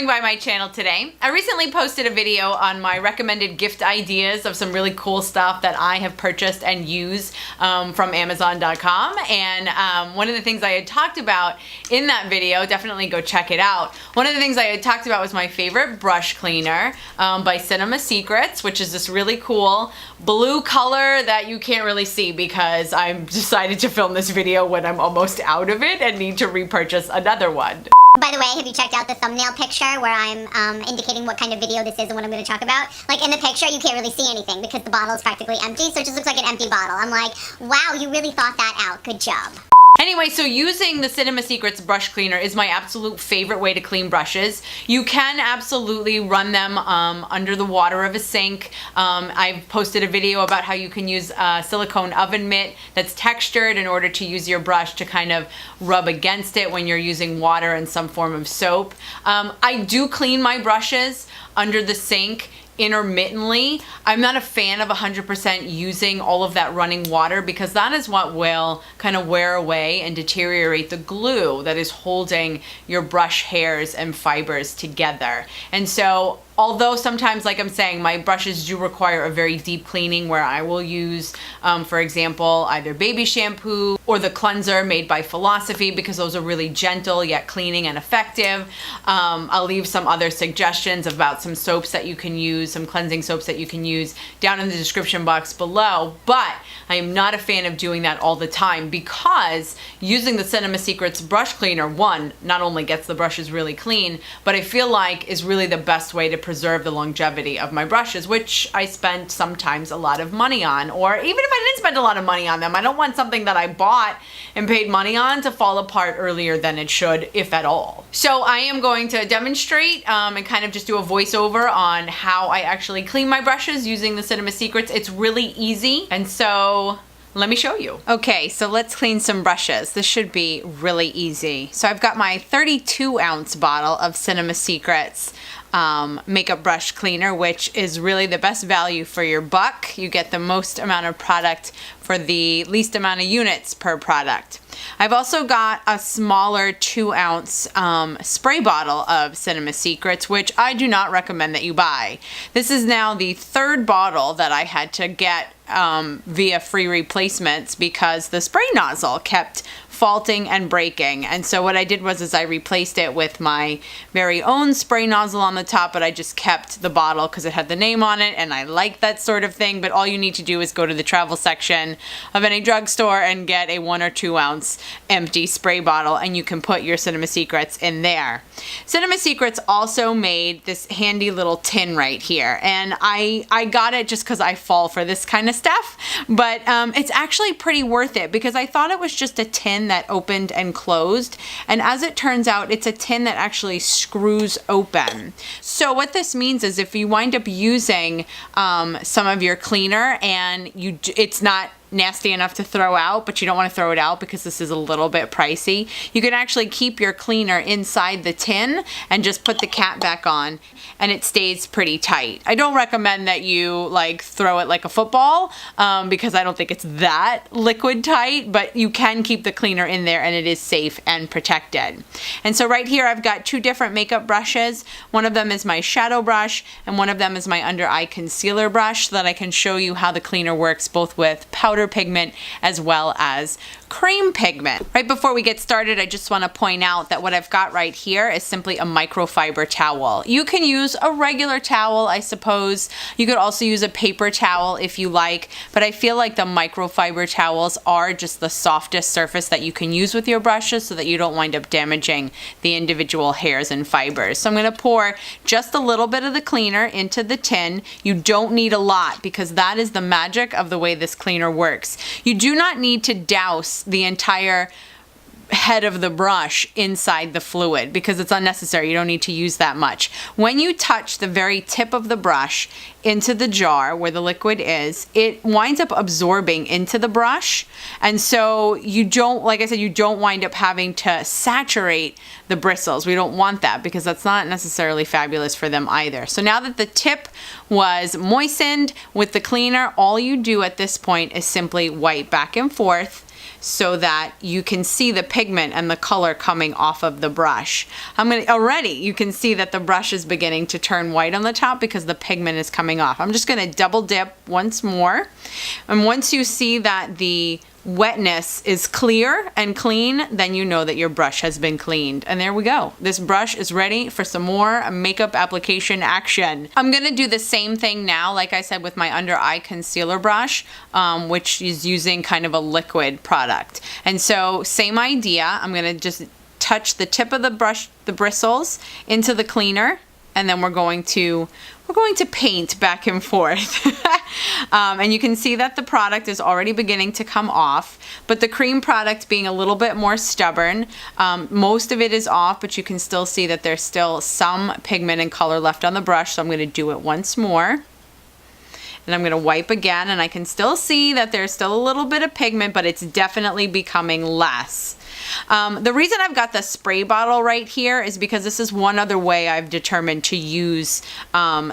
coming by my channel today. I recently posted a video on my recommended gift ideas of some really cool stuff that I have purchased and use from Amazon.com. And one of the things I had talked about in that video, definitely go check it out. One of the things I had talked about was my favorite brush cleaner by Cinema Secrets, which is this really cool blue color that you can't really see because I decided to film this video when I'm almost out of it and need to repurchase another one. By the way, have you checked out the thumbnail picture where I'm indicating what kind of video this is and what I'm going to talk about? Like in the picture, you can't really see anything because the bottle is practically empty, so it just looks like an empty bottle. I'm like, wow, you really thought that out. Good job. Anyway, so using the Cinema Secrets brush cleaner is my absolute favorite way to clean brushes. You can absolutely run them under the water of a sink. I've posted a video about how you can use a silicone oven mitt that's textured in order to use your brush to kind of rub against it when you're using water and some form of soap. I do clean my brushes under the sink intermittently. I'm not a fan of 100% using all of that running water because that is what will kind of wear away and deteriorate the glue that is holding your brush hairs and fibers together. And so although sometimes, like I'm saying, my brushes do require a very deep cleaning where I will use, for example, either baby shampoo or the cleanser made by Philosophy because those are really gentle yet cleaning and effective. I'll leave some other suggestions about some soaps that you can use, some cleansing soaps that you can use down in the description box below, but I am not a fan of doing that all the time because using the Cinema Secrets brush cleaner, one, not only gets the brushes really clean, but I feel like is really the best way to preserve the longevity of my brushes, which I spend sometimes a lot of money on. Or even if I didn't spend a lot of money on them, I don't want something that I bought and paid money on to fall apart earlier than it should, if at all. So I am going to demonstrate and kind of just do a voiceover on how I actually clean my brushes using the Cinema Secrets. It's really easy, and so let me show you. Okay, so let's clean some brushes. This should be really easy. So I've got my 32-ounce bottle of Cinema Secrets makeup brush cleaner, which is really the best value for your buck. You get the most amount of product for the least amount of units per product. I've also got a smaller 2-ounce spray bottle of Cinema Secrets, which I do not recommend that you buy. This is now the third bottle that I had to get via free replacements because the spray nozzle kept faulting and breaking. And so what I did was I replaced it with my very own spray nozzle on the top, but I just kept the bottle because it had the name on it and I like that sort of thing. But all you need to do is go to the travel section of any drugstore and get a 1 or 2 ounce empty spray bottle and you can put your Cinema Secrets in there. Cinema Secrets also made this handy little tin right here, and I got it just because I fall for this kind of stuff, but it's actually pretty worth it because I thought it was just a tin that opened and closed, and as it turns out, it's a tin that actually screws open. So what this means is if you wind up using some of your cleaner and it's not nasty enough to throw out, but you don't want to throw it out because this is a little bit pricey, you can actually keep your cleaner inside the tin and just put the cap back on and it stays pretty tight. I don't recommend that you like throw it like a football because I don't think it's that liquid tight, but you can keep the cleaner in there and it is safe and protected. And so right here I've got 2 different makeup brushes. One of them is my shadow brush and one of them is my under eye concealer brush so that I can show you how the cleaner works both with powder pigment as well as cream pigment. Right before we get started, I just want to point out that what I've got right here is simply a microfiber towel. You can use a regular towel, I suppose. You could also use a paper towel if you like, but I feel like the microfiber towels are just the softest surface that you can use with your brushes so that you don't wind up damaging the individual hairs and fibers. So I'm going to pour just a little bit of the cleaner into the tin. You don't need a lot because that is the magic of the way this cleaner works. You do not need to douse the entire head of the brush inside the fluid because it's unnecessary. You don't need to use that much. When you touch the very tip of the brush into the jar where the liquid is, it winds up absorbing into the brush. And so you don't, like I said, you don't wind up having to saturate the bristles. We don't want that because that's not necessarily fabulous for them either. So now that the tip was moistened with the cleaner, all you do at this point is simply wipe back and forth so that you can see the pigment and the color coming off of the brush. Already you can see that the brush is beginning to turn white on the top because the pigment is coming off. I'm just gonna double dip once more. And once you see that the wetness is clear and clean, then you know that your brush has been cleaned. And there we go. This brush is ready for some more makeup application action. I'm gonna do the same thing now, like I said, with my under eye concealer brush, which is using kind of a liquid product. And so same idea, I'm gonna just touch the tip of the brush, the bristles, into the cleaner, and then we're going to paint back and forth. And you can see that the product is already beginning to come off, but the cream product being a little bit more stubborn, most of it is off, but you can still see that there's still some pigment and color left on the brush, so I'm going to do it once more. And I'm going to wipe again, and I can still see that there's still a little bit of pigment, but it's definitely becoming less. The reason I've got the spray bottle right here is because this is one other way I've determined to use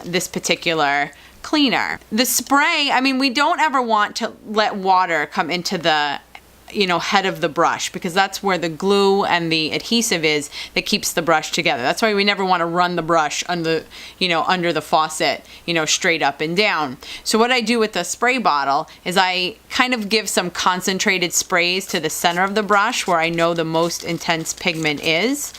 this particular cleaner. The spray, I mean, we don't ever want to let water come into the head of the brush, because that's where the glue and the adhesive is that keeps the brush together. That's why we never want to run the brush under the faucet, straight up and down. So what I do with the spray bottle is I kind of give some concentrated sprays to the center of the brush where I know the most intense pigment is,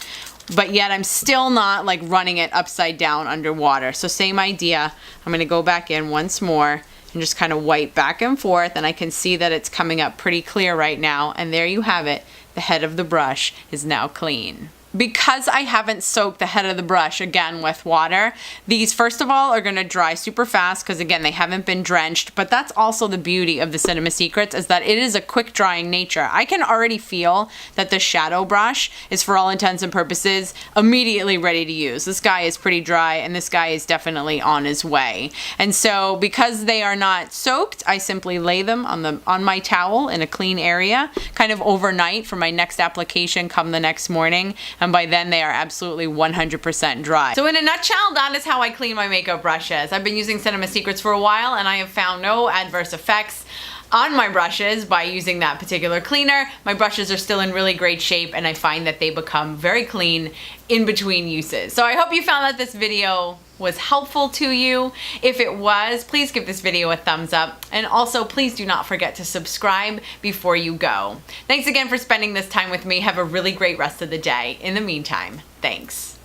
but yet I'm still not like running it upside down underwater. So same idea. I'm going to go back in once more and just kind of wipe back and forth, and I can see that it's coming up pretty clear right now, and there you have it. The head of the brush is now clean. Because I haven't soaked the head of the brush again with water, these first of all are going to dry super fast because again they haven't been drenched, but that's also the beauty of the Cinema Secrets, is that it is a quick drying nature. I can already feel that the shadow brush is, for all intents and purposes, immediately ready to use. This guy is pretty dry and this guy is definitely on his way. And so because they are not soaked, I simply lay them on my towel in a clean area kind of overnight for my next application come the next morning. And by then they are absolutely 100% dry. So in a nutshell, that is how I clean my makeup brushes. I've been using Cinema Secrets for a while and I have found no adverse effects on my brushes by using that particular cleaner. My brushes are still in really great shape and I find that they become very clean in between uses. So I hope you found that this video was helpful to you. If it was, please give this video a thumbs up, and also please do not forget to subscribe before you go. Thanks again for spending this time with me. Have a really great rest of the day. In the meantime, thanks.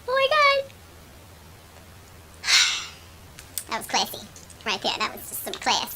Oh my god. That was classy right there. That was just some class.